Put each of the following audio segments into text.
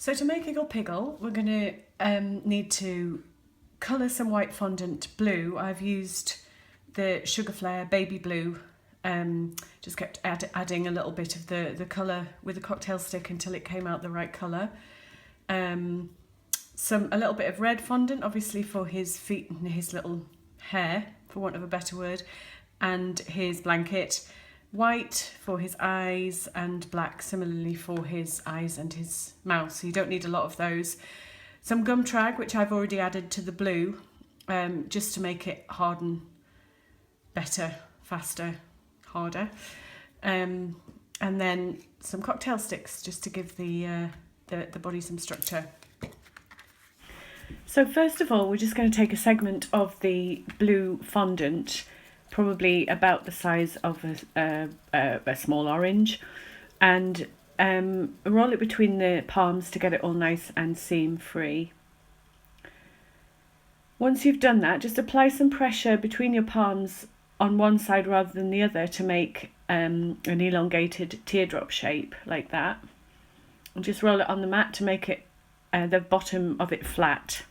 So to make Iggle Piggle, we're going to need to colour some white fondant blue. I've used the Sugar Flare Baby Blue, just kept adding a little bit of the colour with a cocktail stick until it came out the right colour. A little bit of red fondant, obviously for his feet and his little hair, for want of a better word, and his blanket. White for his eyes and black similarly for his eyes and his mouth, so you don't need a lot of those. Some gum trag, which I've already added to the blue, just to make it harden better, faster, harder. And then some cocktail sticks just to give the body some structure. So first of all, we're just going to take a segment of the blue fondant, probably about the size of a small orange, and roll it between the palms to get it all nice and seam free. Once you've done that, just apply some pressure between your palms on one side rather than the other to make an elongated teardrop shape like that, and just roll it on the mat to make it the bottom of it flat.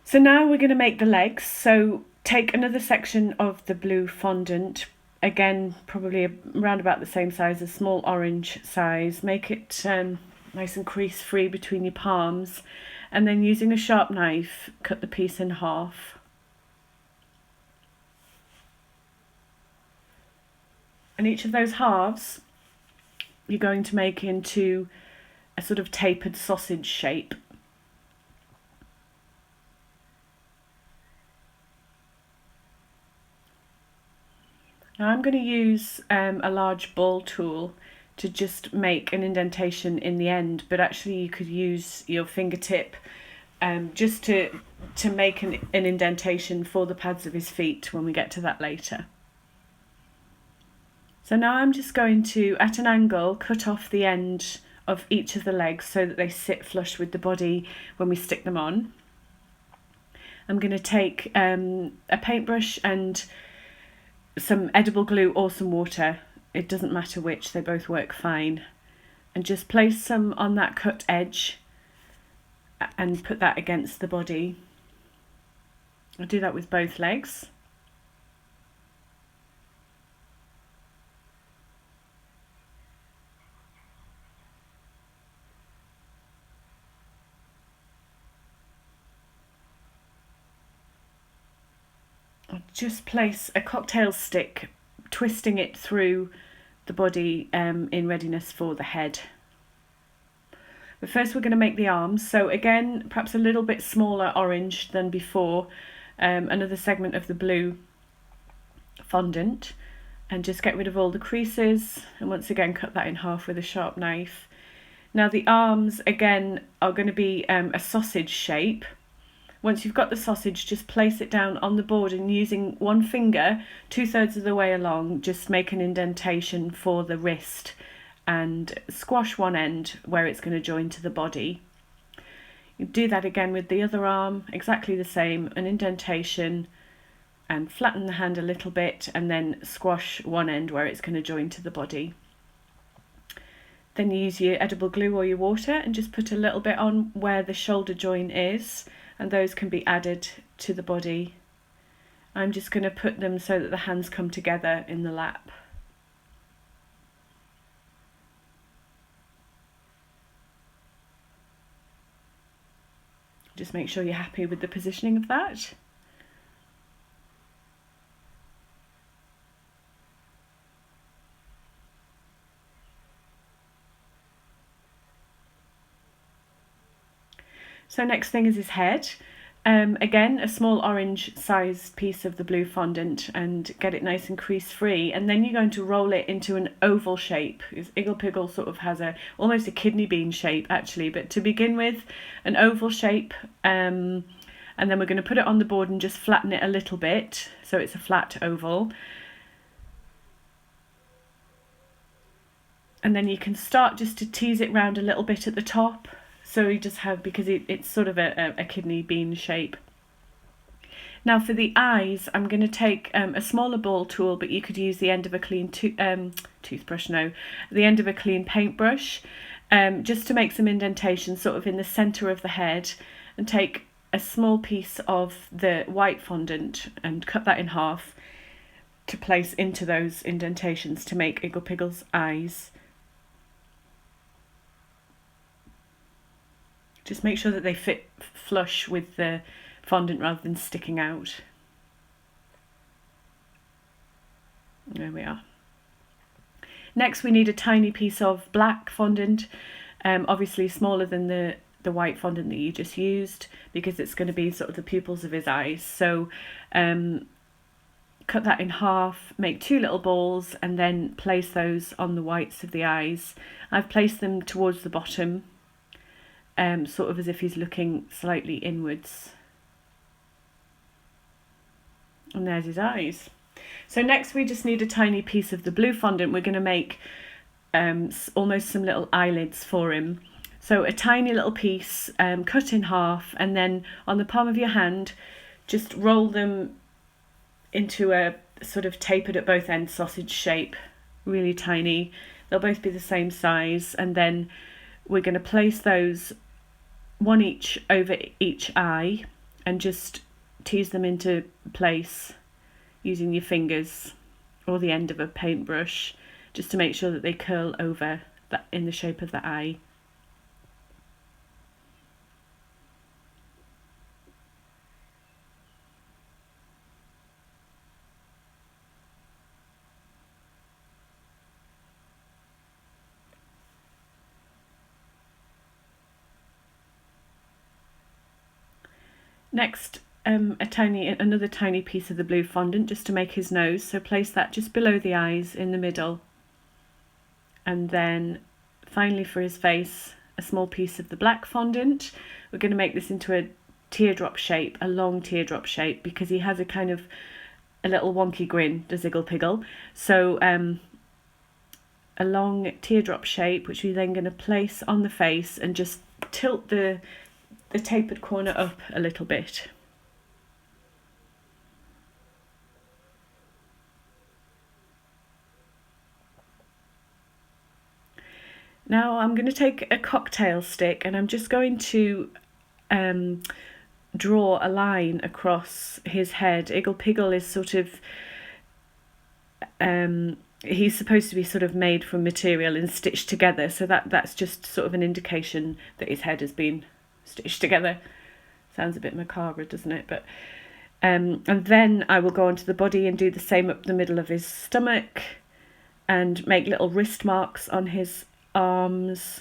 So now we're going to make the legs. So take another section of the blue fondant, again probably around about the same size, a small orange size. Make it nice and crease free between your palms, and then using a sharp knife cut the piece in half. And each of those halves you're going to make into a sort of tapered sausage shape. Now I'm going to use a large ball tool to just make an indentation in the end, but actually you could use your fingertip just to make an indentation for the pads of his feet when we get to that later. So now I'm just going to, at an angle, cut off the end of each of the legs so that they sit flush with the body when we stick them on. I'm going to take a paintbrush and some edible glue or some water, it doesn't matter which, they both work fine, and just place some on that cut edge and put that against the body. I'll do that with both legs. Just place a cocktail stick, twisting it through the body in readiness for the head. But first we're going to make the arms. So again, perhaps a little bit smaller orange than before, another segment of the blue fondant, and just get rid of all the creases, and once again cut that in half with a sharp knife. Now the arms again are going to be a sausage shape. Once you've got the sausage, just place it down on the board, and using one finger, 2/3 of the way along, just make an indentation for the wrist and squash one end where it's going to join to the body. You do that again with the other arm, exactly the same, an indentation, and flatten the hand a little bit, and then squash one end where it's going to join to the body. Then you use your edible glue or your water and just put a little bit on where the shoulder joint is, and those can be added to the body. I'm just going to put them so that the hands come together in the lap. Just make sure you're happy with the positioning of that. So next thing is his head. Again, a small orange sized piece of the blue fondant, and get it nice and crease free, and then you're going to roll it into an oval shape. Iggle Piggle sort of has almost a kidney bean shape actually, but to begin with, an oval shape, and then we're going to put it on the board and just flatten it a little bit so it's a flat oval. And then you can start just to tease it round a little bit at the top. So you just have, because it's sort of a kidney bean shape. Now for the eyes, I'm going to take a smaller ball tool, but you could use the end of a clean toothbrush, the end of a clean paintbrush, just to make some indentations sort of in the centre of the head, and take a small piece of the white fondant and cut that in half to place into those indentations to make Iggle Piggle's eyes. Just make sure that they fit flush with the fondant rather than sticking out. There we are. Next we need a tiny piece of black fondant, obviously smaller than the white fondant that you just used, because it's going to be sort of the pupils of his eyes. So cut that in half, make 2 little balls, and then place those on the whites of the eyes. I've placed them towards the bottom, sort of as if he's looking slightly inwards. And there's his eyes. So next we just need a tiny piece of the blue fondant. We're going to make almost some little eyelids for him. So a tiny little piece, cut in half, and then on the palm of your hand just roll them into a sort of tapered at both ends sausage shape, really tiny. They'll both be the same size, and then we're going to place those one each over each eye and just tease them into place using your fingers or the end of a paintbrush, just to make sure that they curl over that in the shape of the eye. Next, another tiny piece of the blue fondant just to make his nose, so place that just below the eyes in the middle. And then finally for his face, a small piece of the black fondant. We're going to make this into a teardrop shape, a long teardrop shape, because he has a kind of a little wonky grin, does Iggle Piggle. So a long teardrop shape, which we're then going to place on the face and just tilt the tapered corner up a little bit. Now I'm going to take a cocktail stick and I'm just going to draw a line across his head. Iggle Piggle is sort of, he's supposed to be sort of made from material and stitched together, so that's just sort of an indication that his head has been stitched together. Sounds a bit macabre, doesn't it? But and then I will go onto the body and do the same up the middle of his stomach and make little wrist marks on his arms.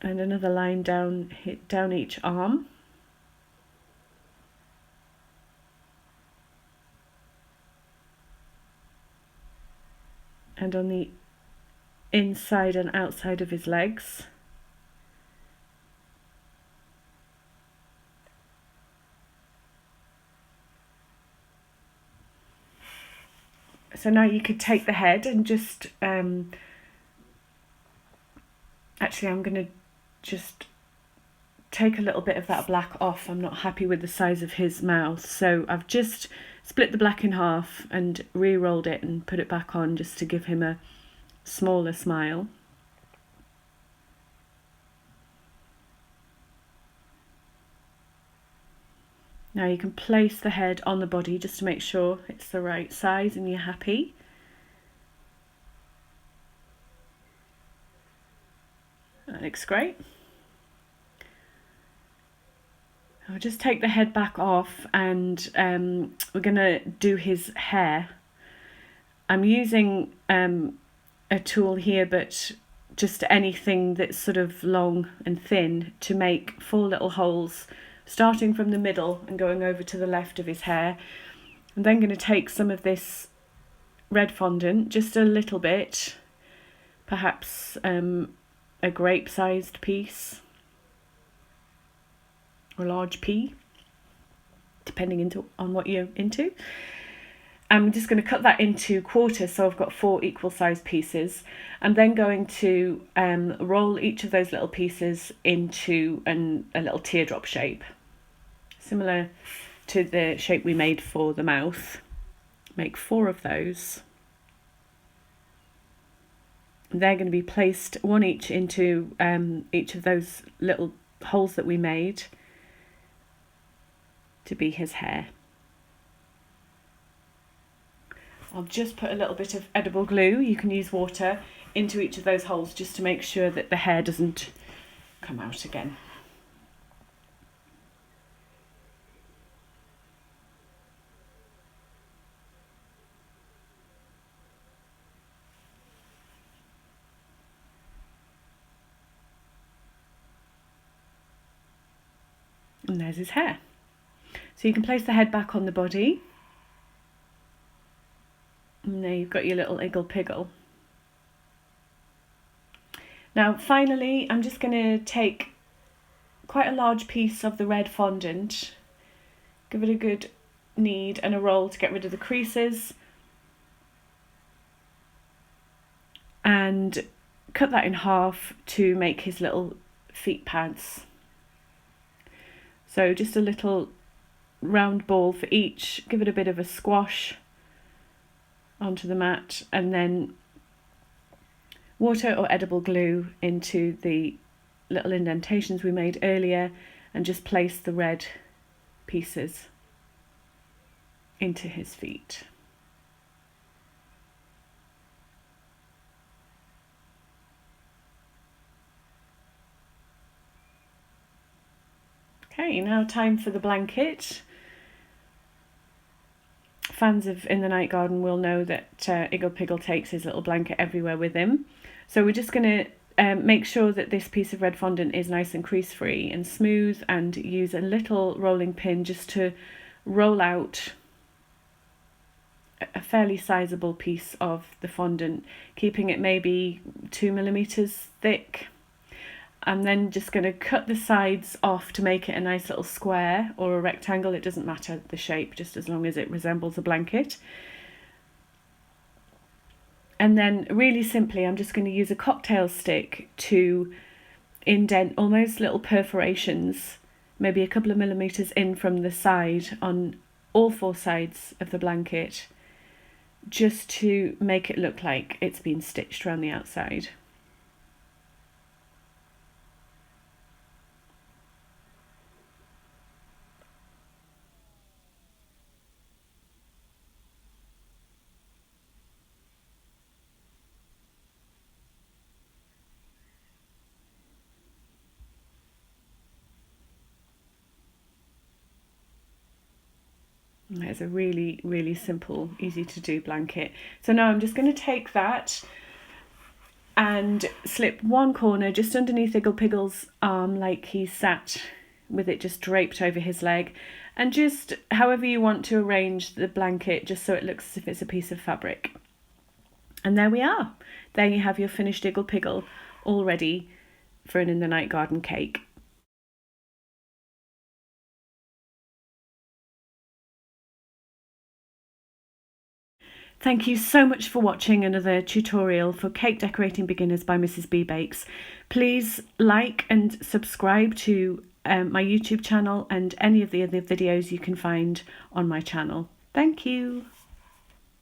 And another line down each arm. And on the inside and outside of his legs. So now you could take the head and just, actually I'm going to just take a little bit of that black off. I'm not happy with the size of his mouth, so I've just split the black in half and re-rolled it and put it back on just to give him a smaller smile. Now you can place the head on the body just to make sure it's the right size and you're happy. That looks great. I'll just take the head back off and we're going to do his hair. I'm using a tool here, but just anything that's sort of long and thin, to make 4 little holes starting from the middle and going over to the left of his hair. I'm then going to take some of this red fondant, just a little bit, perhaps a grape-sized piece, or a large pea, depending on what you're into. I'm just going to cut that into quarters, so I've got 4 equal sized pieces. I'm then going to roll each of those little pieces into a little teardrop shape, similar to the shape we made for the mouth. Make 4 of those. They're going to be placed one each into each of those little holes that we made to be his hair. I'll just put a little bit of edible glue, you can use water, into each of those holes just to make sure that the hair doesn't come out again. And there's his hair. So you can place the head back on the body. And there you've got your little Iggle Piggle. Now finally, I'm just going to take quite a large piece of the red fondant, give it a good knead and a roll to get rid of the creases, and cut that in half to make his little feet pads. So just a little round ball for each, give it a bit of a squash onto the mat, and then water or edible glue into the little indentations we made earlier, and just place the red pieces into his feet. Okay, now time for the blanket. Fans of In the Night Garden will know that Iggle Piggle takes his little blanket everywhere with him. So we're just going to make sure that this piece of red fondant is nice and crease free and smooth, and use a little rolling pin just to roll out a fairly sizable piece of the fondant, keeping it maybe 2mm thick. I'm then just going to cut the sides off to make it a nice little square or a rectangle. It doesn't matter the shape, just as long as it resembles a blanket. And then really simply, I'm just going to use a cocktail stick to indent almost little perforations, maybe a couple of millimeters in from the side on all 4 sides of the blanket, just to make it look like it's been stitched around the outside. It's a really, really simple, easy to do blanket. So now I'm just going to take that and slip one corner just underneath Iggle Piggle's arm, like he's sat with it just draped over his leg, and just however you want to arrange the blanket, just so it looks as if it's a piece of fabric. And there we are. There you have your finished Iggle Piggle, all ready for an In the Night Garden cake. Thank you so much for watching another tutorial for Cake Decorating Beginners by Mrs. B Bakes. Please like and subscribe to my YouTube channel and any of the other videos you can find on my channel. Thank you.